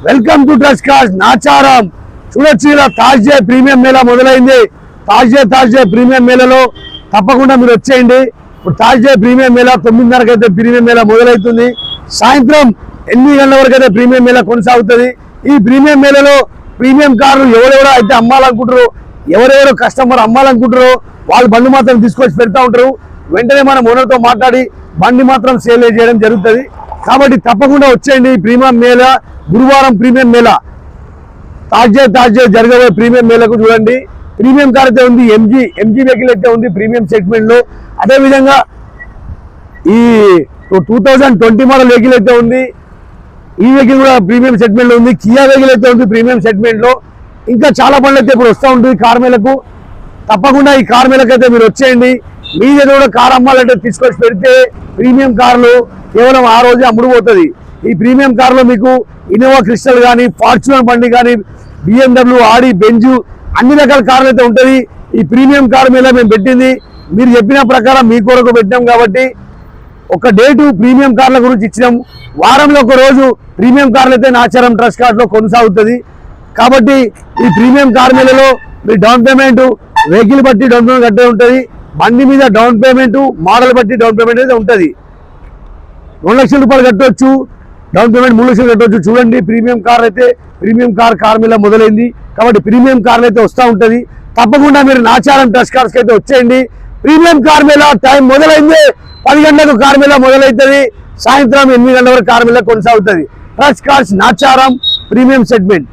Welcome to trust cars Nacharam. చూడొచ్చు ఇలా Thursday premium Mela మొదలైంది. థర్స్డే ప్రీమియం మేళలో తప్పకుండా మీరు వచ్చేయండి. ఇప్పుడు థర్స్డే ప్రీమియం మేళా 9:30కి అయితే ప్రీమియం మేళా మొదలవుతుంది. సాయంత్రం 8 గంటల వరకు అయితే ప్రీమియం మేళా కొనసాగుతుంది. ఈ ప్రీమియం మేళలో ప్రీమియం కార్లు ఎవరెవరో అయితే అమ్మాలనుకుంటారో, ఎవరెవరో కస్టమర్ అమ్మాలనుకుంటారో వాళ్ళు బండి మాత్రం తీసుకొచ్చి పెడతా ఉంటారు. వెంటనే మనం ఓనర్తో మాట్లాడి బండి మాత్రం సేల్ చేయడం జరుగుతుంది. కాబట్టి తప్పకుండా వచ్చేయండి. ప్రీమియం మేళా గురువారం ప్రీమియం మేళా థర్స్డే జరగబోయే ప్రీమియం మేళకు చూడండి. ప్రీమియం కార్ అయితే ఉంది, ఎంజీ వెహికల్ అయితే ఉంది ప్రీమియం సెగ్మెంట్ లో. అదేవిధంగా ఈ 2020 మోడల్ వెహికల్ అయితే ఉంది, ఈ వెహికల్ కూడా ప్రీమియం సెగ్మెంట్ లో ఉంది. కియా వెహికల్ అయితే ఉంది ప్రీమియం సెగ్మెంట్ లో. ఇంకా చాలా బండ్లు అయితే ఇప్పుడు వస్తూ ఉంటుంది కార్ మేళకు. తప్పకుండా ఈ కార్ మేళకు అయితే మీరు వచ్చేయండి. మీ దగ్గర కూడా కార్ అమ్మాలంటే తీసుకొచ్చి పెడితే ప్రీమియం కార్లు కేవలం ఆ రోజే అమ్ముడుపోతుంది. ఈ ప్రీమియం కార్లో మీకు ఇన్నోవా క్రిస్టల్ కానీ, ఫార్చ్యూనర్ బండి కానీ, BMW, ఆడి, బెంజు అన్ని రకాల కార్లు అయితే ఉంటుంది. ఈ ప్రీమియం కార్ మీద మేము పెట్టింది మీరు చెప్పిన ప్రకారం మీ కొరకు పెట్టాం కాబట్టి ఒక డేటు ప్రీమియం కార్ల గురించి ఇచ్చినాం. వారంలో ఒక రోజు ప్రీమియం కార్లు అయితే నాచారం ట్రస్ట్ కార్డ్లో కొనసాగుతుంది. కాబట్టి ఈ ప్రీమియం కార్ మేళలో మీ డౌన్ పేమెంట్ వెహికల్ బట్టి డౌన్ పేమెంట్ కట్టే ఉంటుంది. బండి మీద డౌన్ పేమెంట్ మోడల్ బట్టి డౌన్ పేమెంట్ అయితే ఉంటుంది. 2 లక్షల రూపాయలు కట్టవచ్చు, డౌన్ పేమెంట్ 3 లక్షలు కట్టవచ్చు. చూడండి ప్రీమియం కార్ అయితే ప్రీమియం కార్ మేళ మొదలైంది కాబట్టి ప్రీమియం కార్లు అయితే వస్తూ ఉంటుంది. తప్పకుండా మీరు నాచారం ట్రస్ట్ కార్స్కి అయితే వచ్చేయండి. ప్రీమియం కార్ మేళ టైం మొదలైంది 10 గంటలకు కార్ మేళ మొదలవుతుంది. సాయంత్రం 8 గంటల వరకు కార్ మేళ కొనసాగుతుంది. Trust cars Nacharam premium segment.